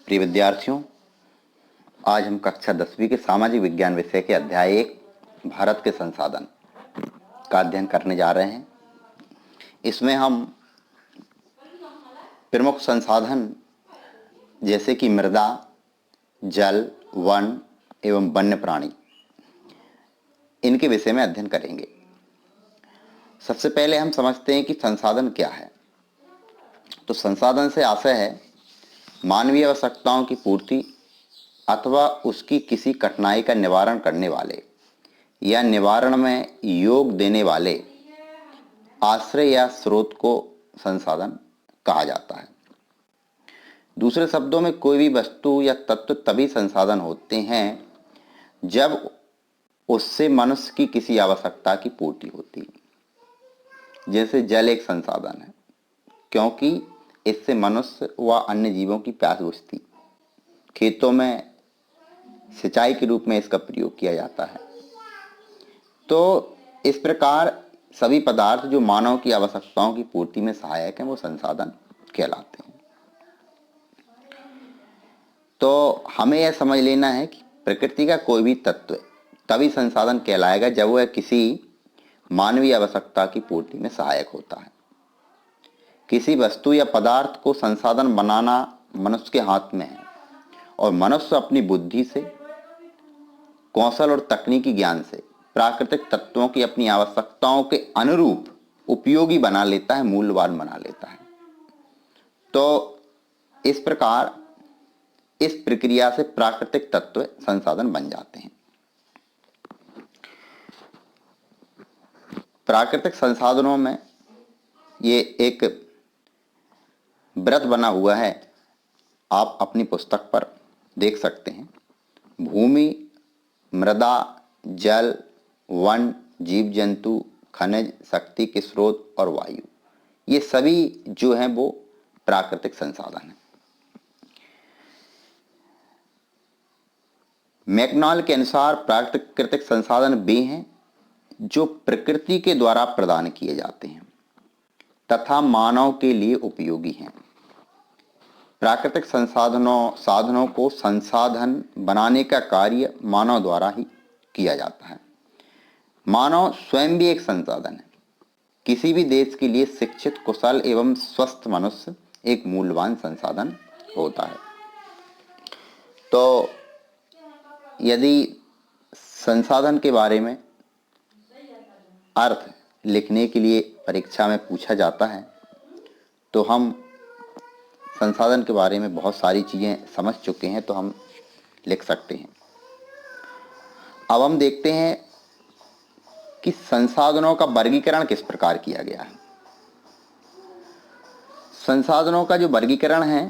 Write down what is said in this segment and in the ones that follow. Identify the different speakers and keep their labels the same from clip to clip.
Speaker 1: प्रिय विद्यार्थियों, आज हम कक्षा 10वीं के सामाजिक विज्ञान विषय के अध्याय 1 भारत के संसाधन का अध्ययन करने जा रहे हैं। इसमें हम प्रमुख संसाधन जैसे कि मृदा, जल, वन एवं वन्य प्राणी, इनके विषय में अध्ययन करेंगे। सबसे पहले हम समझते हैं कि संसाधन क्या है। तो संसाधन से आशय है मानवीय आवश्यकताओं की पूर्ति अथवा उसकी किसी कठिनाई का निवारण करने वाले या निवारण में योग देने वाले आश्रय या स्रोत को संसाधन कहा जाता है। दूसरे शब्दों में कोई भी वस्तु या तत्व तभी संसाधन होते हैं जब उससे मनुष्य की किसी आवश्यकता की पूर्ति होती है। जैसे जल एक संसाधन है क्योंकि इससे मनुष्य व अन्य जीवों की प्यास बुझती। खेतों में सिंचाई के रूप में इसका प्रयोग किया जाता है। तो इस प्रकार सभी पदार्थ जो मानव की आवश्यकताओं की पूर्ति में सहायक हैं वो संसाधन कहलाते हैं। तो हमें यह समझ लेना है कि प्रकृति का कोई भी तत्व तभी संसाधन कहलाएगा जब वह किसी मानवीय आवश्यकता की पूर्ति में सहायक होता है। किसी वस्तु या पदार्थ को संसाधन बनाना मनुष्य के हाथ में है और मनुष्य अपनी बुद्धि से, कौशल और तकनीकी ज्ञान से प्राकृतिक तत्वों की अपनी आवश्यकताओं के अनुरूप उपयोगी बना लेता है, मूल्यवान बना लेता है। तो इस प्रकार इस प्रक्रिया से प्राकृतिक तत्व संसाधन बन जाते हैं। प्राकृतिक संसाधनों में ये एक व्रत बना हुआ है, आप अपनी पुस्तक पर देख सकते हैं। भूमि, मृदा, जल, वन, जीव जंतु, खनिज, शक्ति के स्रोत और वायु, ये सभी जो हैं वो प्राकृतिक संसाधन हैं। मैकनॉल के अनुसार प्राकृतिक संसाधन वे हैं जो प्रकृति के द्वारा प्रदान किए जाते हैं तथा मानव के लिए उपयोगी हैं। प्राकृतिक साधनों को संसाधन बनाने का कार्य मानव द्वारा ही किया जाता है। मानव स्वयं भी एक संसाधन है। किसी भी देश के लिए शिक्षित, कुशल एवं स्वस्थ मनुष्य एक मूल्यवान संसाधन होता है। तो यदि संसाधन के बारे में अर्थ लिखने के लिए परीक्षा में पूछा जाता है तो हम संसाधन के बारे में बहुत सारी चीज़ें समझ चुके हैं, तो हम लिख सकते हैं। अब हम देखते हैं कि संसाधनों का वर्गीकरण किस प्रकार किया गया है। संसाधनों का जो वर्गीकरण है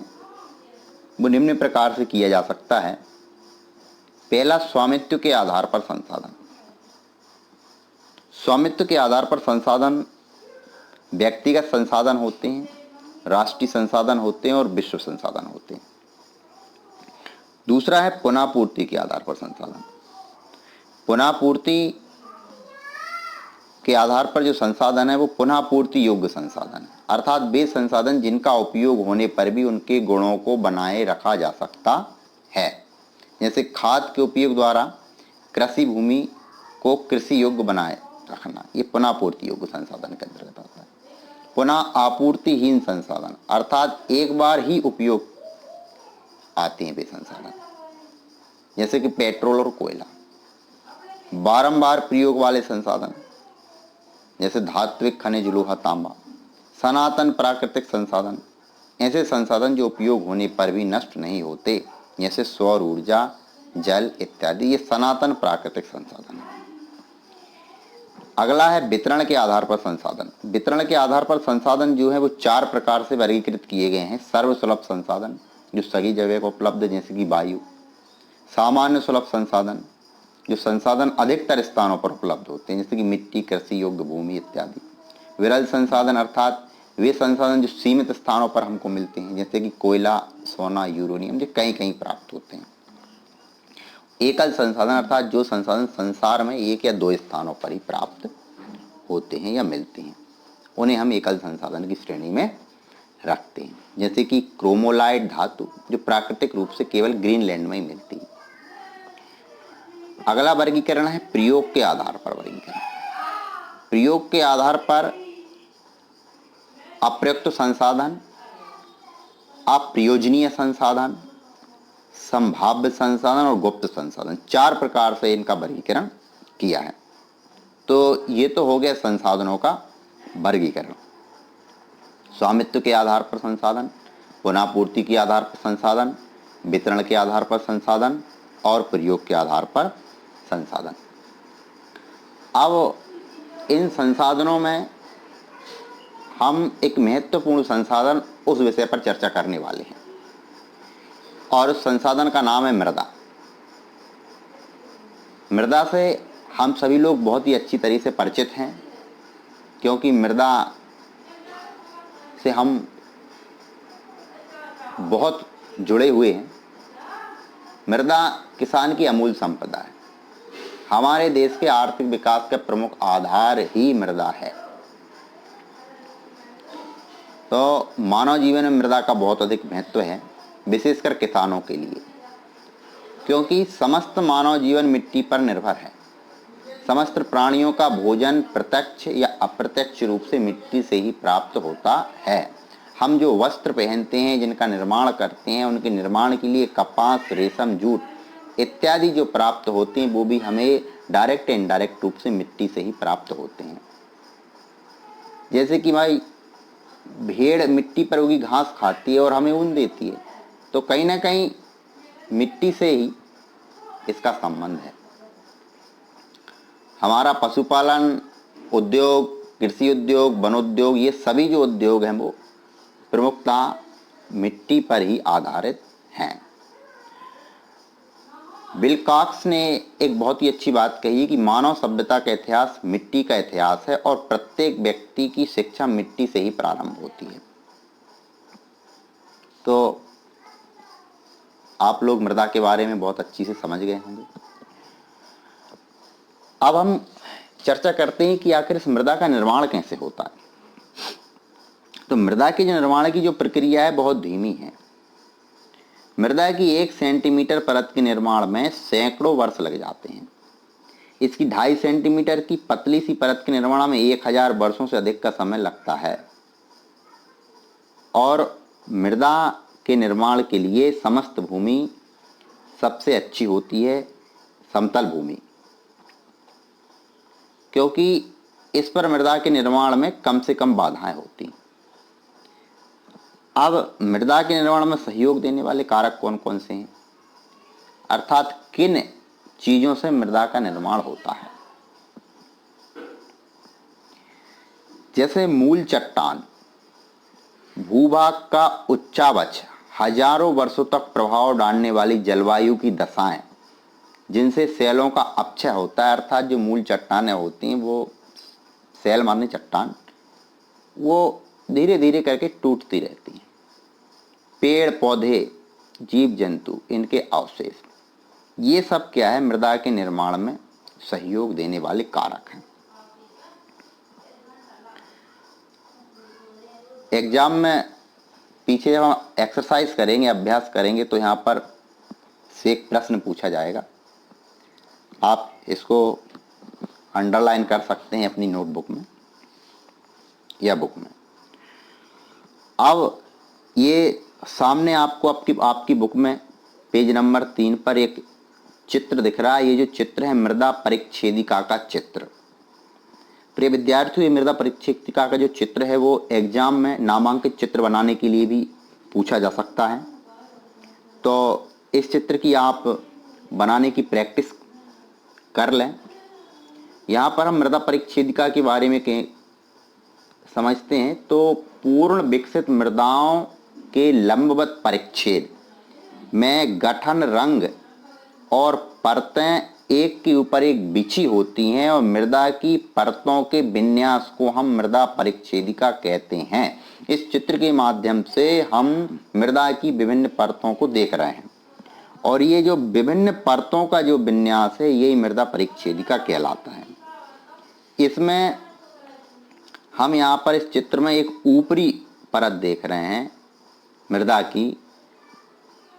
Speaker 1: वो निम्न प्रकार से किया जा सकता है। पहला, स्वामित्व के आधार पर संसाधन। स्वामित्व के आधार पर संसाधन व्यक्तिगत संसाधन होते हैं, राष्ट्रीय संसाधन होते हैं और विश्व संसाधन होते हैं। दूसरा है पुनःपूर्ति के आधार पर संसाधन। पुनःपूर्ति के आधार पर जो संसाधन है वो पुनःपूर्ति योग्य संसाधन है, अर्थात वे संसाधन जिनका उपयोग होने पर भी उनके गुणों को बनाए रखा जा सकता है। जैसे खाद के उपयोग द्वारा कृषि भूमि को कृषि योग्य बनाए रखना, ये पुनःपूर्ति योग्य संसाधन के अंतर्गत आता है। पुनः आपूर्तिहीन संसाधन, अर्थात एक बार ही उपयोग आते हैं वे संसाधन, जैसे कि पेट्रोल और कोयला। बारंबार प्रयोग वाले संसाधन जैसे धात्विक खनिज, लोहा, तांबा। सनातन प्राकृतिक संसाधन, ऐसे संसाधन जो उपयोग होने पर भी नष्ट नहीं होते, जैसे सौर ऊर्जा, जल इत्यादि, ये सनातन प्राकृतिक संसाधन है। अगला है वितरण के आधार पर संसाधन। वितरण के आधार पर संसाधन जो है वो 4 प्रकार से वर्गीकृत किए गए हैं। सर्वसुलभ संसाधन जो सभी जगह को उपलब्ध है, जैसे कि वायु। सामान्य सुलभ संसाधन जो संसाधन अधिकतर स्थानों पर उपलब्ध होते हैं, जैसे कि मिट्टी, कृषि योग्य भूमि इत्यादि। विरल संसाधन अर्थात वे संसाधन जो सीमित स्थानों पर हमको मिलते हैं, जैसे कि कोयला, सोना, यूरेनियम, जो कहीं कहीं प्राप्त होते हैं। एकल संसाधन अर्थात जो संसाधन संसार में 1 या 2 स्थानों पर ही प्राप्त होते हैं या मिलते हैं, उन्हें हम एकल संसाधन की श्रेणी में रखते हैं, जैसे कि क्रोमोलाइट धातु जो प्राकृतिक रूप से केवल ग्रीनलैंड में ही मिलती है। अगला वर्गीकरण है प्रयोग के आधार पर वर्गीकरण। प्रयोग के आधार पर अप्रयुक्त संसाधन, अप्रयोजनीय संसाधन, संभाव्य संसाधन और गुप्त संसाधन, 4 प्रकार से इनका वर्गीकरण किया है। तो ये तो हो गया संसाधनों का वर्गीकरण। स्वामित्व के आधार पर संसाधन, पुनःपूर्ति के आधार पर संसाधन, वितरण के आधार पर संसाधन और प्रयोग के आधार पर संसाधन। अब इन संसाधनों में हम एक महत्वपूर्ण संसाधन उस विषय पर चर्चा करने वाले हैं और उस संसाधन का नाम है मृदा। मृदा से हम सभी लोग बहुत ही अच्छी तरह से परिचित हैं, क्योंकि मृदा से हम बहुत जुड़े हुए हैं। मृदा किसान की अमूल्य संपदा है। हमारे देश के आर्थिक विकास का प्रमुख आधार ही मृदा है। तो मानव जीवन में मृदा का बहुत अधिक महत्व है, विशेषकर किसानों के लिए, क्योंकि समस्त मानव जीवन मिट्टी पर निर्भर है। समस्त प्राणियों का भोजन प्रत्यक्ष या अप्रत्यक्ष रूप से मिट्टी से ही प्राप्त होता है। हम जो वस्त्र पहनते हैं, जिनका निर्माण करते हैं, उनके निर्माण के लिए कपास, रेशम, जूट इत्यादि जो प्राप्त होते हैं, वो भी हमें डायरेक्ट या इनडायरेक्ट रूप से मिट्टी से ही प्राप्त होते हैं। जैसे कि भाई भेड़ मिट्टी पर उगी घास खाती है और हमें ऊन देती है, तो कहीं ना कहीं मिट्टी से ही इसका संबंध है। हमारा पशुपालन उद्योग, कृषि उद्योग, वन उद्योग, ये सभी जो उद्योग हैं वो प्रमुखतः मिट्टी पर ही आधारित हैं। बिल कॉक्स ने एक बहुत ही अच्छी बात कही है कि मानव सभ्यता का इतिहास मिट्टी का इतिहास है और प्रत्येक व्यक्ति की शिक्षा मिट्टी से ही प्रारंभ होती है। तो आप लोग मृदा के बारे में बहुत अच्छी से समझ गए होंगे। अब हम चर्चा करते हैं कि आखिर इस मृदा का निर्माण कैसे होता है। तो मृदा के जो निर्माण की जो प्रक्रिया है बहुत धीमी है। मृदा की 1 सेंटीमीटर परत के निर्माण में सैकड़ों वर्ष लग जाते हैं। इसकी 2.5 सेंटीमीटर की पतली सी परत के निर्माण में 1000 वर्षों से अधिक का समय लगता है। और मृदा के निर्माण के लिए समस्त भूमि सबसे अच्छी होती है समतल भूमि, क्योंकि इस पर मृदा के निर्माण में कम से कम बाधाएं होती। अब मृदा के निर्माण में सहयोग देने वाले कारक कौन कौन से हैं, अर्थात किन चीजों से मृदा का निर्माण होता है। जैसे मूल चट्टान, भूभाग का उच्चावच, हजारों वर्षों तक प्रभाव डालने वाली जलवायु की दशाएं, जिनसे सेलों का अपक्षय होता है, अर्थात जो मूल चट्टानें होती हैं वो सेल माने चट्टान, वो धीरे धीरे करके टूटती रहती हैं। पेड़ पौधे, जीव जंतु, इनके अवशेष, ये सब क्या है, मृदा के निर्माण में सहयोग देने वाले कारक हैं। एग्जाम में पीछे जब हम एक्सरसाइज करेंगे, अभ्यास करेंगे, तो यहाँ पर से एक प्रश्न पूछा जाएगा। आप इसको अंडरलाइन कर सकते हैं अपनी नोटबुक में या बुक में। अब ये सामने आपको आपकी बुक में पेज नंबर 3 पर एक चित्र दिख रहा है। ये जो चित्र है मृदा परिच्छेदिका का चित्र। प्रिय विद्यार्थियों, ये मृदा परिच्छेदिका का जो चित्र है वो एग्जाम में नामांकित चित्र बनाने के लिए भी पूछा जा सकता है। तो इस चित्र की आप बनाने की प्रैक्टिस कर लें। यहाँ पर हम मृदा परिच्छेदिका के बारे में समझते हैं। तो पूर्ण विकसित मृदाओं के लंबवत परिच्छेद में गठन, रंग और परतें एक के ऊपर एक बिछी होती हैं और मृदा की परतों के विन्यास को हम मृदा परिच्छेदिका कहते हैं। इस चित्र के माध्यम से हम मृदा की विभिन्न परतों को देख रहे हैं और ये जो विभिन्न परतों का जो विन्यास है यही मृदा परिच्छेदिका कहलाता है। इसमें हम यहाँ पर इस चित्र में एक ऊपरी परत देख रहे हैं मृदा की,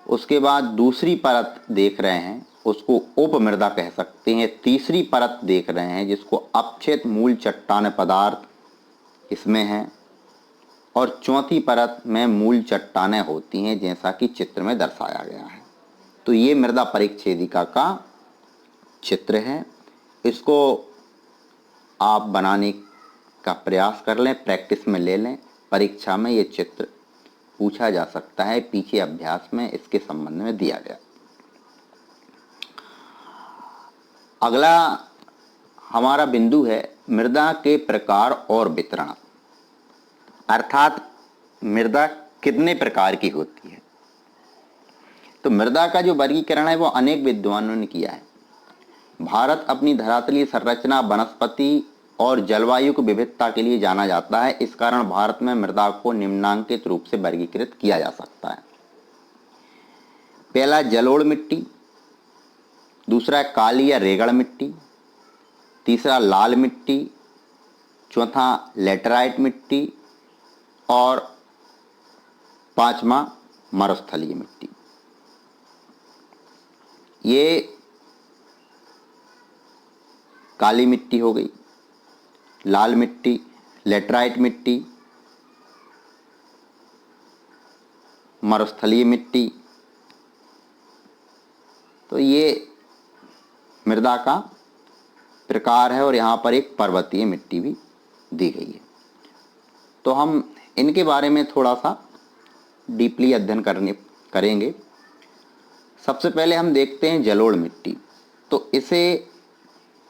Speaker 1: उसके बाद दूसरी परत देख रहे हैं, उसको उपमृदा कह सकते हैं। तीसरी परत देख रहे हैं जिसको अपक्षेत्र मूल चट्टान पदार्थ इसमें है, और चौथी परत में मूल चट्टानें होती हैं जैसा कि चित्र में दर्शाया गया है। तो ये मृदा परिच्छेदिका का चित्र है। इसको आप बनाने का प्रयास कर लें, प्रैक्टिस में ले लें। परीक्षा में ये चित्र पूछा जा सकता है, पीछे अभ्यास में इसके संबंध में दिया गया। अगला हमारा बिंदु है मृदा के प्रकार और वितरण, अर्थात मृदा कितने प्रकार की होती है। तो मृदा का जो वर्गीकरण है वो अनेक विद्वानों ने किया है। भारत अपनी धरातलीय संरचना, वनस्पति और जलवायु की विविधता के लिए जाना जाता है। इस कारण भारत में मृदा को निम्नांकित रूप से वर्गीकृत किया जा सकता है। पहला जलोढ़ मिट्टी, दूसरा काली या रेगड़ मिट्टी, तीसरा लाल मिट्टी, चौथा लेटराइट मिट्टी और पांचवा मरुस्थलीय मिट्टी। ये काली मिट्टी हो गई, लाल मिट्टी, लेटराइट मिट्टी, मरुस्थलीय मिट्टी। तो ये मृदा का प्रकार है और यहाँ पर एक पर्वतीय मिट्टी भी दी गई है। तो हम इनके बारे में थोड़ा सा डीपली अध्ययन करेंगे। सबसे पहले हम देखते हैं जलोढ़ मिट्टी। तो इसे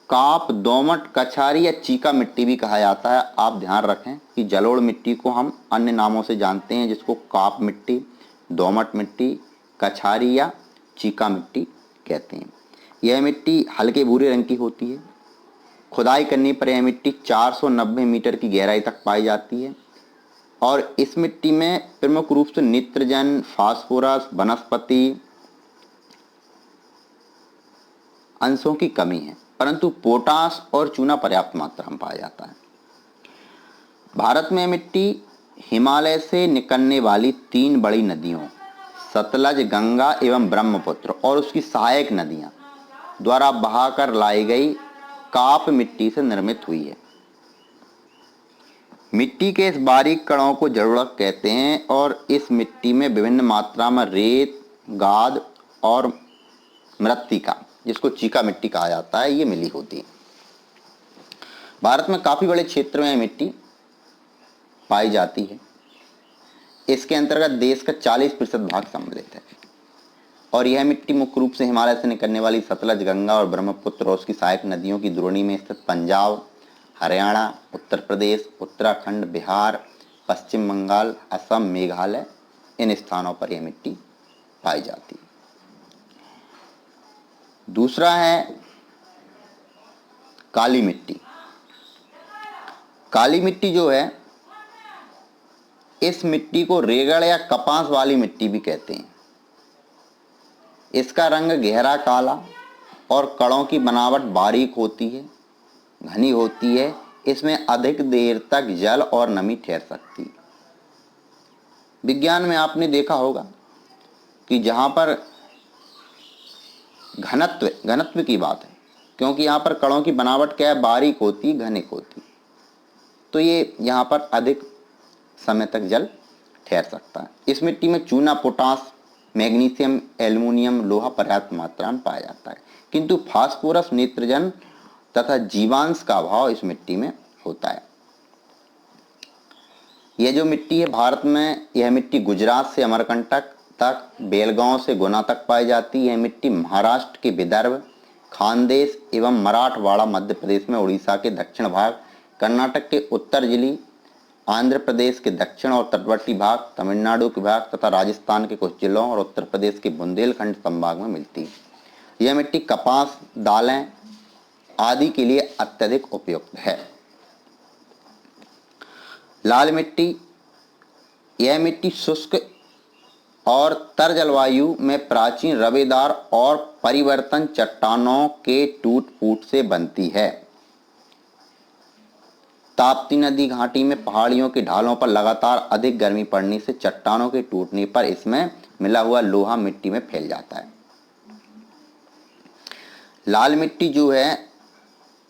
Speaker 1: काप, दोमट, कछारी या चीका मिट्टी भी कहा जाता है। आप ध्यान रखें कि जलोढ़ मिट्टी को हम अन्य नामों से जानते हैं, जिसको काप मिट्टी, दोमट मिट्टी, कछारी या चीका मिट्टी कहते हैं। यह मिट्टी हल्के भूरे रंग की होती है। खुदाई करने पर यह मिट्टी 490 मीटर की गहराई तक पाई जाती है और इस मिट्टी में प्रमुख रूप से नाइट्रोजन, फास्फोरस, वनस्पति अंशों की कमी है, परंतु पोटास और चूना पर्याप्त मात्रा में पाया जाता है। भारत में मिट्टी हिमालय से निकलने वाली 3 बड़ी नदियों सतलज, गंगा एवं ब्रह्मपुत्र और उसकी सहायक नदियां द्वारा बहाकर लाई गई काप मिट्टी से निर्मित हुई है। मिट्टी के इस बारीक कणों को जलोढ़ कहते हैं और इस मिट्टी में विभिन्न मात्रा में रेत, गाद और मृत्तिका, जिसको चीका मिट्टी कहा जाता है, ये मिली होती है। भारत में काफी बड़े क्षेत्र में मिट्टी पाई जाती है। इसके अंतर्गत देश का 40% भाग सम्मिलित है और यह मिट्टी मुख्य रूप से हिमालय से निकलने वाली सतलज, गंगा और ब्रह्मपुत्र और उसकी सहायक नदियों की द्रोणी में स्थित पंजाब, हरियाणा, उत्तर प्रदेश, उत्तराखंड, बिहार, पश्चिम बंगाल, असम, मेघालय, इन स्थानों पर यह मिट्टी पाई जाती है। दूसरा है काली मिट्टी। काली मिट्टी जो है, इस मिट्टी को रेगड़ या कपास वाली मिट्टी भी कहते हैं। इसका रंग गहरा काला और कणों की बनावट बारीक होती है, घनी होती है। इसमें अधिक देर तक जल और नमी ठहर सकती है। विज्ञान में आपने देखा होगा कि जहाँ पर घनत्व की बात है, क्योंकि यहाँ पर कणों की बनावट क्या है, बारीक होती, घनिक होती, तो ये यहाँ पर अधिक समय तक जल ठहर सकता है। इस मिट्टी में चूना, पोटास, मैग्नीशियम, एल्युमिनियम, लोहा पर्याप्त मात्रा में पाया जाता है, किंतु फास्फोरस, नाइट्रोजन तथा जीवांश का अभाव इस मिट्टी में होता है। यह जो मिट्टी है भारत में, यह मिट्टी गुजरात से अमरकंटक तक, बेलगांव से गुना तक पाई जाती है। यह मिट्टी महाराष्ट्र के विदर्भ, खानदेश एवं मराठवाड़ा, मध्य प्रदेश में उड़ीसा के दक्षिण भाग, कर्नाटक के उत्तर जिली, आंध्र प्रदेश के दक्षिण और तटवर्ती भाग, तमिलनाडु के भाग तथा राजस्थान के कुछ जिलों और उत्तर प्रदेश के बुंदेलखंड संभाग में मिलती है। यह मिट्टी कपास, दालें आदि के लिए अत्यधिक उपयुक्त है। लाल मिट्टी, यह मिट्टी शुष्क और तर जलवायु में प्राचीन रवेदार और परिवर्तन चट्टानों के टूट फूट से बनती है। ताप्ती नदी घाटी में पहाड़ियों की ढालों पर लगातार अधिक गर्मी पड़ने से चट्टानों के टूटने पर इसमें मिला हुआ लोहा मिट्टी में फैल जाता है। लाल मिट्टी जो है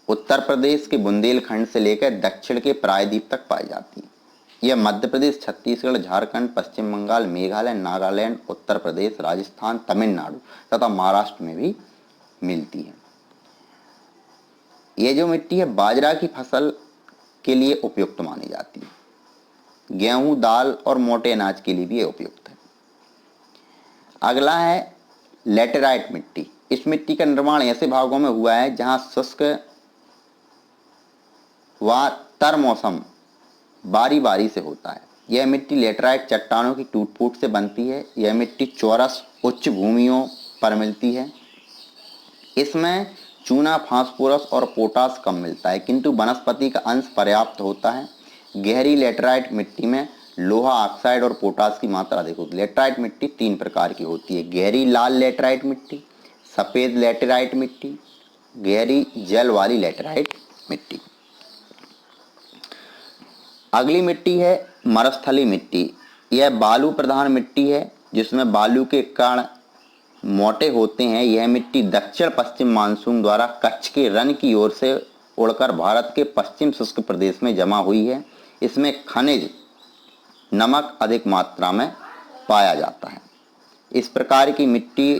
Speaker 1: उत्तर प्रदेश के बुंदेलखंड से लेकर दक्षिण के प्रायद्वीप तक पाई जाती है। यह मध्य प्रदेश, छत्तीसगढ़, झारखंड, पश्चिम बंगाल, मेघालय, नागालैंड, उत्तर प्रदेश, राजस्थान, तमिलनाडु तथा महाराष्ट्र में भी मिलती है। यह जो मिट्टी है बाजरा की फसल के लिए उपयुक्त मानी जाती है। गेहूं, दाल और मोटे अनाज के लिए भी उपयुक्त है। अगला है लेटेराइट मिट्टी। इस मिट्टी का निर्माण ऐसे भागों में हुआ है जहां शुष्क व तर मौसम बारी बारी से होता है। यह मिट्टी लेटेराइट चट्टानों की टूट फूट से बनती है। यह मिट्टी चौरस उच्च भूमियों पर मिलती है। इसमें चूना, फास्फोरस और पोटास कम मिलता है, किंतु वनस्पति का अंश पर्याप्त होता है। गहरी लेटेराइट मिट्टी में लोहा ऑक्साइड और पोटास की मात्रा अधिक होती है। लेटेराइट मिट्टी 3 प्रकार की होती है: गहरी लाल लेटेराइट मिट्टी, सफ़ेद लेटेराइट मिट्टी, गहरी जल वाली लेटेराइट मिट्टी। अगली मिट्टी है मरुस्थली मिट्टी। यह बालू प्रधान मिट्टी है जिसमें बालू के कण मोटे होते हैं। यह मिट्टी दक्षिण पश्चिम मानसून द्वारा कच्छ के रन की ओर से उड़कर भारत के पश्चिम शुष्क प्रदेश में जमा हुई है। इसमें खनिज नमक अधिक मात्रा में पाया जाता है। इस प्रकार की मिट्टी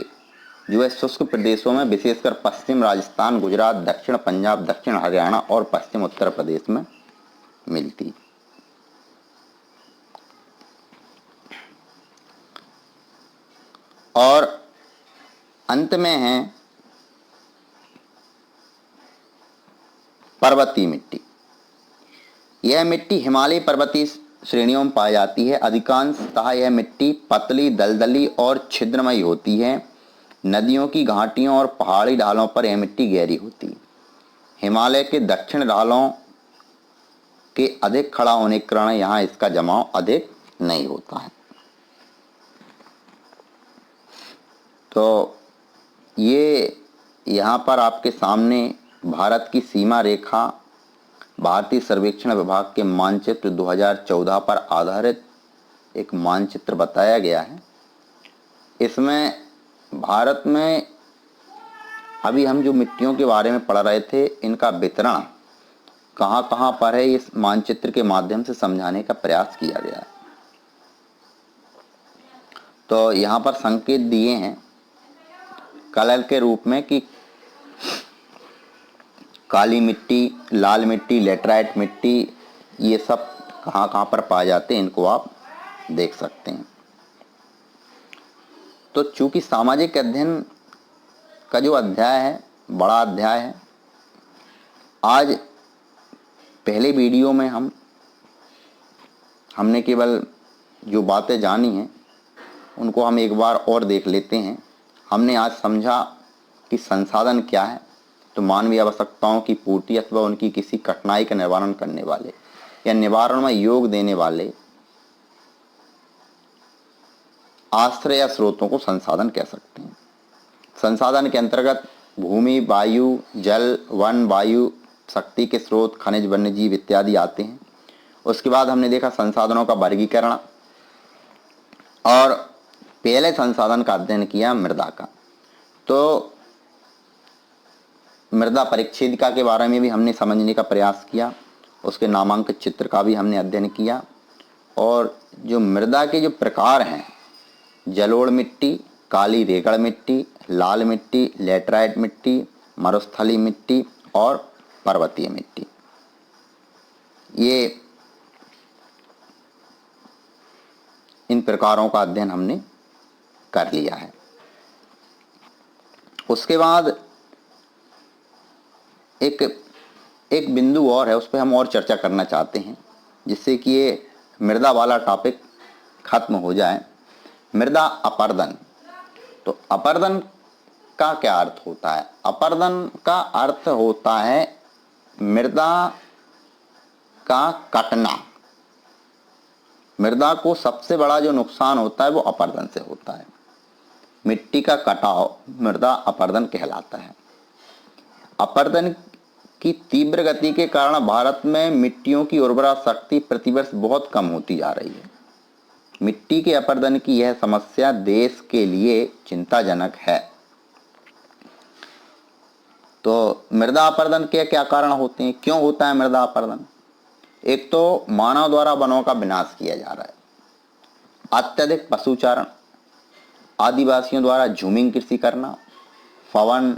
Speaker 1: जो है शुष्क प्रदेशों में, विशेषकर पश्चिम राजस्थान, गुजरात, दक्षिण पंजाब, दक्षिण हरियाणा और पश्चिम उत्तर प्रदेश में मिलती। और अंत में है पर्वतीय मिट्टी। यह मिट्टी हिमालय पर्वतीय श्रेणियों में पाई जाती है। अधिकांशतः यह मिट्टी पतली, दलदली और छिद्रमयी होती है। नदियों की घाटियों और पहाड़ी ढालों पर यह मिट्टी गहरी होती है। हिमालय के दक्षिण ढालों के अधिक खड़ा होने के कारण यहाँ इसका जमाव अधिक नहीं होता है। तो ये यहाँ पर आपके सामने भारत की सीमा रेखा भारतीय सर्वेक्षण विभाग के मानचित्र 2014 पर आधारित एक मानचित्र बताया गया है। इसमें भारत में अभी हम जो मिट्टियों के बारे में पढ़ रहे थे, इनका वितरण कहाँ कहाँ पर है, इस मानचित्र के माध्यम से समझाने का प्रयास किया गया है। तो यहाँ पर संकेत दिए हैं कलर के रूप में कि काली मिट्टी, लाल मिट्टी, लेटेराइट मिट्टी, ये सब कहाँ कहाँ पर पाए जाते हैं, इनको आप देख सकते हैं। तो चूंकि सामाजिक अध्ययन का जो अध्याय है बड़ा अध्याय है, आज पहले वीडियो में हमने केवल जो बातें जानी हैं उनको हम एक बार और देख लेते हैं। हमने आज समझा कि संसाधन क्या है, तो मानवीय आवश्यकताओं की पूर्ति अथवा उनकी किसी कठिनाई का निवारण करने वाले या निवारण में योग देने वाले आश्रय स्रोतों को संसाधन कह सकते हैं। संसाधन के अंतर्गत भूमि, वायु, जल, वन, वायु, शक्ति के स्रोत, खनिज, वन्यजीव इत्यादि आते हैं। उसके बाद हमने देखा संसाधनों का वर्गीकरण और पहले संसाधन का अध्ययन किया मृदा का। तो मृदा परिच्छेदिका के बारे में भी हमने समझने का प्रयास किया, उसके नामांकित चित्र का भी हमने अध्ययन किया। और जो मृदा के जो प्रकार हैं, जलोढ़ मिट्टी, काली रेगड़ मिट्टी, लाल मिट्टी, लेटेराइट मिट्टी, मरुस्थली मिट्टी और पर्वतीय मिट्टी, ये इन प्रकारों का अध्ययन हमने कर लिया है। उसके बाद एक बिंदु और है, उस पर हम और चर्चा करना चाहते हैं, जिससे कि ये मृदा वाला टॉपिक खत्म हो जाए। मृदा अपर्दन। तो अपर्दन का क्या अर्थ होता है? अपर्दन का अर्थ होता है मृदा का कटना। मृदा को सबसे बड़ा जो नुकसान होता है वो अपर्दन से होता है। मिट्टी का कटाव मृदा अपर्दन कहलाता है। अपर्दन कि तीव्र गति के कारण भारत में मिट्टियों की उर्वरा शक्ति प्रतिवर्ष बहुत कम होती जा रही है। मिट्टी के अपरदन की यह समस्या देश के लिए चिंताजनक है। तो मृदा अपरदन के क्या कारण होते हैं, क्यों होता है मृदा अपरदन? एक तो मानव द्वारा वनों का विनाश किया जा रहा है, अत्यधिक पशुचारण, आदिवासियों द्वारा झूमिंग कृषि करना, पवन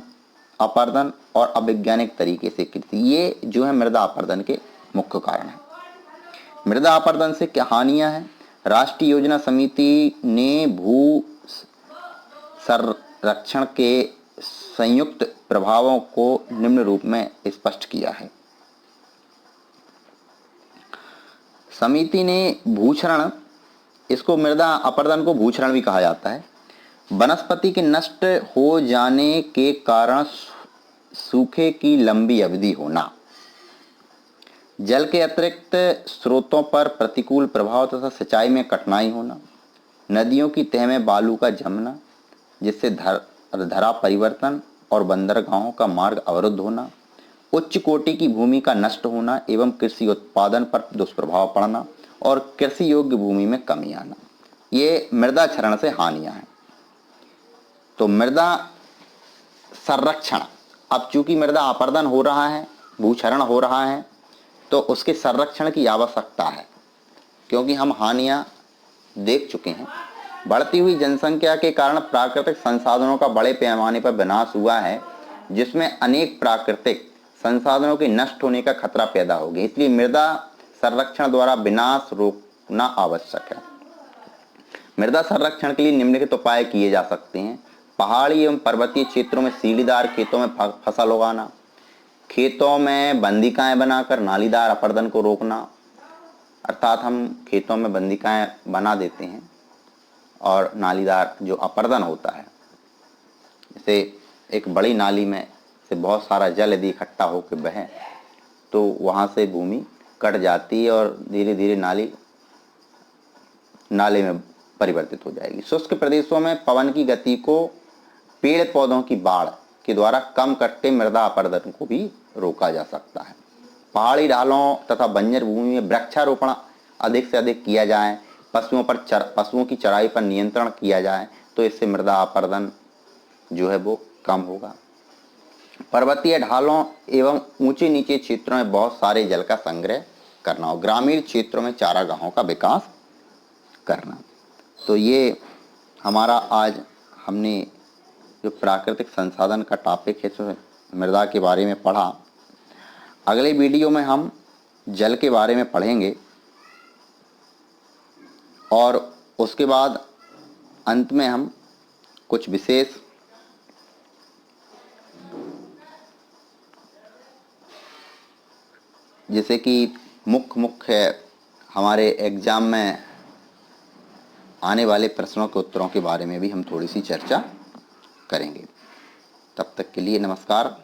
Speaker 1: अपरदन और अवैज्ञानिक तरीके से कृषि, ये जो है मृदा अपरदन के मुख्य कारण है। मृदा अपरदन से क्या हानियां हैं? राष्ट्रीय योजना समिति ने भू संरक्षण के संयुक्त प्रभावों को निम्न रूप में स्पष्ट किया है। समिति ने भूक्षरण, इसको मृदा अपरदन को भूक्षरण भी कहा जाता है, वनस्पति के नष्ट हो जाने के कारण सूखे की लंबी अवधि होना, जल के अतिरिक्त स्रोतों पर प्रतिकूल प्रभाव तथा सिंचाई में कठिनाई होना, नदियों की तह में बालू का जमना जिससे धरा परिवर्तन और बंदरगाहों का मार्ग अवरुद्ध होना, उच्च कोटि की भूमि का नष्ट होना एवं कृषि उत्पादन पर दुष्प्रभाव पड़ना और कृषि योग्य भूमि में कमी आना, ये मृदा क्षरण से हानियां हैं। तो मृदा संरक्षण, अब चूंकि मृदा अपरदन हो रहा है, भूक्षरण हो रहा है, तो उसके संरक्षण की आवश्यकता है, क्योंकि हम हानियां देख चुके हैं। बढ़ती हुई जनसंख्या के कारण प्राकृतिक संसाधनों का बड़े पैमाने पर विनाश हुआ है, जिसमें अनेक प्राकृतिक संसाधनों के नष्ट होने का खतरा पैदा हो गया। इसलिए मृदा संरक्षण द्वारा विनाश रोकना आवश्यक है। मृदा संरक्षण के लिए निम्नलिखित उपाय किए जा सकते हैं। पहाड़ी एवं पर्वतीय क्षेत्रों में सीढ़ीदार खेतों में फसल उगाना, खेतों में बंदिकाएं बनाकर नालीदार अपरदन को रोकना, अर्थात हम खेतों में बंदिकाएं बना देते हैं और नालीदार जो अपरदन होता है, जैसे एक बड़ी नाली में से बहुत सारा जल यदि इकट्ठा होकर बहे तो वहाँ से भूमि कट जाती है और धीरे धीरे नाले में परिवर्तित हो जाएगी। शुष्क प्रदेशों में पवन की गति को पेड़ पौधों की बाढ़ के द्वारा कम करके मृदा अपरदन को भी रोका जा सकता है। पहाड़ी ढालों तथा बंजर भूमि में वृक्षारोपण अधिक से अधिक किया जाए, पशुओं की चराई पर नियंत्रण किया जाए, तो इससे मृदा अपरदन जो है वो कम होगा। पर्वतीय ढालों एवं ऊंचे नीचे क्षेत्रों में बहुत सारे जल का संग्रह करना हो, ग्रामीण क्षेत्रों में चारागाहों का विकास करना। तो ये हमारा आज हमने जो प्राकृतिक संसाधन का टॉपिक है, तो मृदा के बारे में पढ़ा। अगले वीडियो में हम जल के बारे में पढ़ेंगे और उसके बाद अंत में हम कुछ विशेष जैसे कि मुख्य हमारे एग्जाम में आने वाले प्रश्नों के उत्तरों के बारे में भी हम थोड़ी सी चर्चा करेंगे। तब तक के लिए नमस्कार।